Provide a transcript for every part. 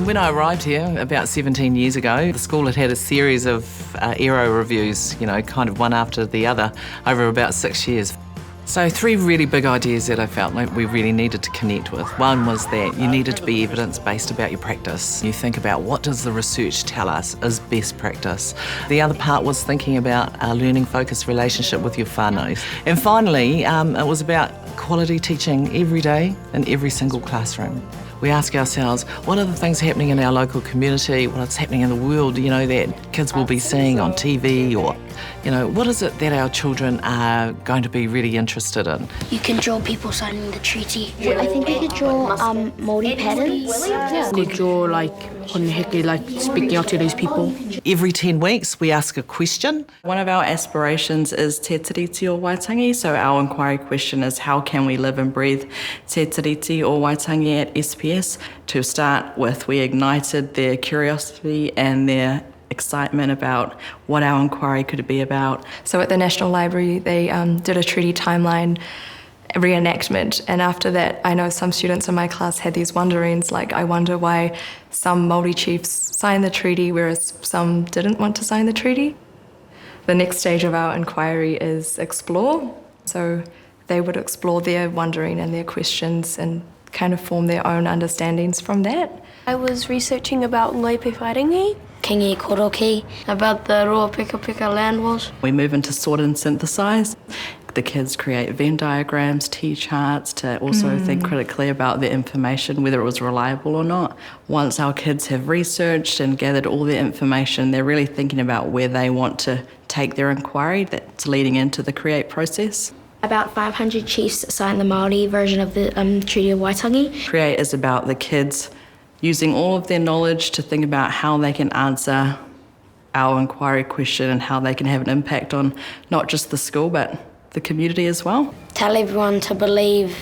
When I arrived here about 17 years ago, the school had had a series of aero reviews, kind of one after the other, over about 6 years. So 3 really big ideas that I felt like we really needed to connect with. One was that you needed to be evidence-based about your practice. You think about what does the research tell us is best practice. The other part was thinking about a learning-focused relationship with your whānau. And finally, it was about quality teaching every day in every single classroom. We ask ourselves, what are the things happening in our local community, what's happening in the world, that kids will be seeing on TV, or, what is it that our children are going to be really interested in? You can draw people signing the treaty. I think you could draw Māori patterns. Yeah. You could draw honeheke, speaking out to these people. Every 10 weeks we ask a question. One of our aspirations is Te Tiriti o Waitangi, so our inquiry question is how can we live and breathe Te Tiriti o Waitangi at SPS? To start with, we ignited their curiosity and their excitement about what our inquiry could be about. So at the National Library, they did a treaty timeline reenactment, and after that I know some students in my class had these wonderings like, I wonder why some Māori chiefs signed the treaty whereas some didn't want to sign the treaty. The next stage of our inquiry is explore, so they would explore their wondering and their questions and kind of form their own understandings from that. I was researching about Ngaipe Wharengi, Kingi Koroki, about the Ruapeka Peka land wars. We move into sort and synthesize. The kids create Venn diagrams, T-charts to also think critically about the information, whether it was reliable or not. Once our kids have researched and gathered all the information, they're really thinking about where they want to take their inquiry that's leading into the create process. About 500 chiefs signed the Māori version of the Treaty of Waitangi. Create is about the kids using all of their knowledge to think about how they can answer our inquiry question and how they can have an impact on not just the school but the community as well. Tell everyone to believe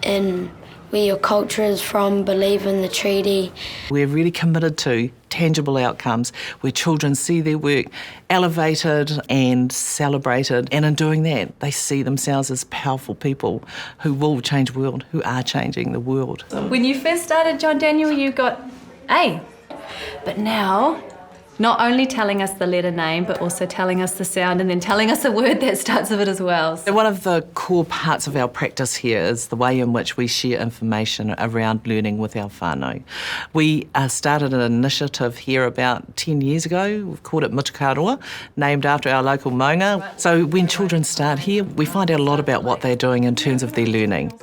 in where your culture is from, believe in the treaty. We're really committed to tangible outcomes where children see their work elevated and celebrated, and in doing that they see themselves as powerful people who will change the world, who are changing the world. When you first started, John Daniel, you got A, but now not only telling us the letter name, but also telling us the sound and then telling us a word that starts with it as well. So one of the core parts of our practice here is the way in which we share information around learning with our whānau. We started an initiative here about 10 years ago. We've called it Mutakaroa, named after our local maunga. So when children start here, we find out a lot about what they're doing in terms of their learning.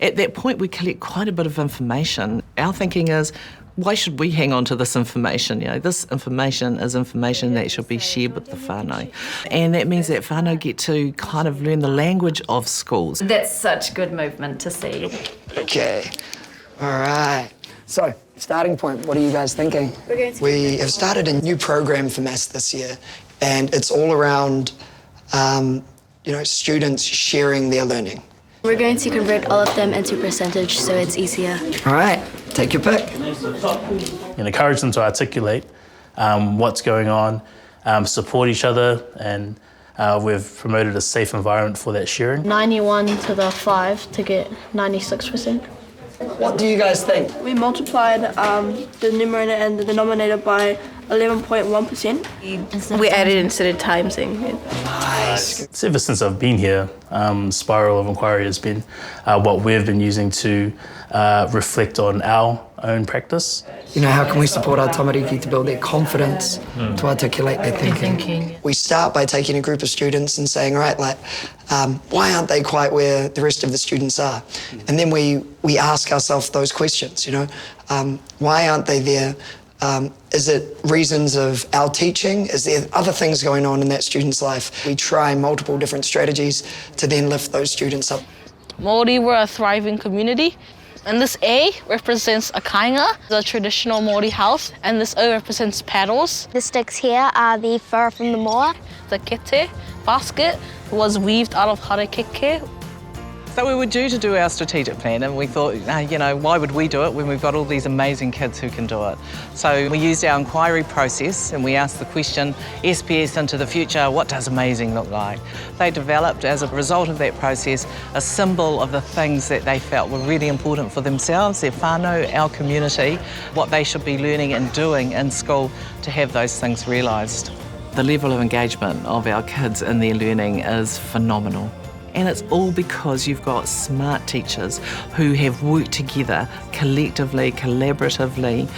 At that point, we collect quite a bit of information. Our thinking is, why should we hang on to this information? This information is information that should be shared with the whānau. And that means that whānau get to kind of learn the language of schools. That's such good movement to see. Okay, all right. So, starting point, what are you guys thinking? We have started a new program for MASS this year, and it's all around, students sharing their learning. We're going to convert all of them into percentage so it's easier. All right, take your pick. And encourage them to articulate what's going on, support each other, and we've promoted a safe environment for that sharing. 91 to the 5 to get 96%. What do you guys think? We multiplied the numerator and the denominator by 11.1%. We added instead of timesing. Nice. Ever since I've been here, Spiral of Inquiry has been what we've been using to reflect on our own practice. How can we support our tamariki to build their confidence to articulate their thinking? We start by taking a group of students and saying, all right, why aren't they quite where the rest of the students are? And then we ask ourselves those questions, why aren't they there? Is it reasons of our teaching? Is there other things going on in that student's life? We try multiple different strategies to then lift those students up. Māori, we're a thriving community. And this A represents a kainga, the traditional Māori house, and this O represents paddles. The sticks here are the fur from the moa. The kete basket was weaved out of harakeke. So we were due to do our strategic plan and we thought, you know, why would we do it when we've got all these amazing kids who can do it? So we used our inquiry process and we asked the question, SPS into the future, what does amazing look like? They developed, as a result of that process, a symbol of the things that they felt were really important for themselves, their whānau, our community, what they should be learning and doing in school to have those things realised. The level of engagement of our kids in their learning is phenomenal. And it's all because you've got smart teachers who have worked together collectively, collaboratively,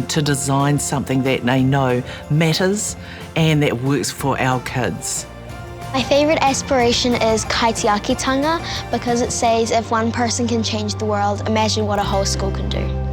to design something that they know matters and that works for our kids. My favourite aspiration is kaitiakitanga because it says if one person can change the world, imagine what a whole school can do.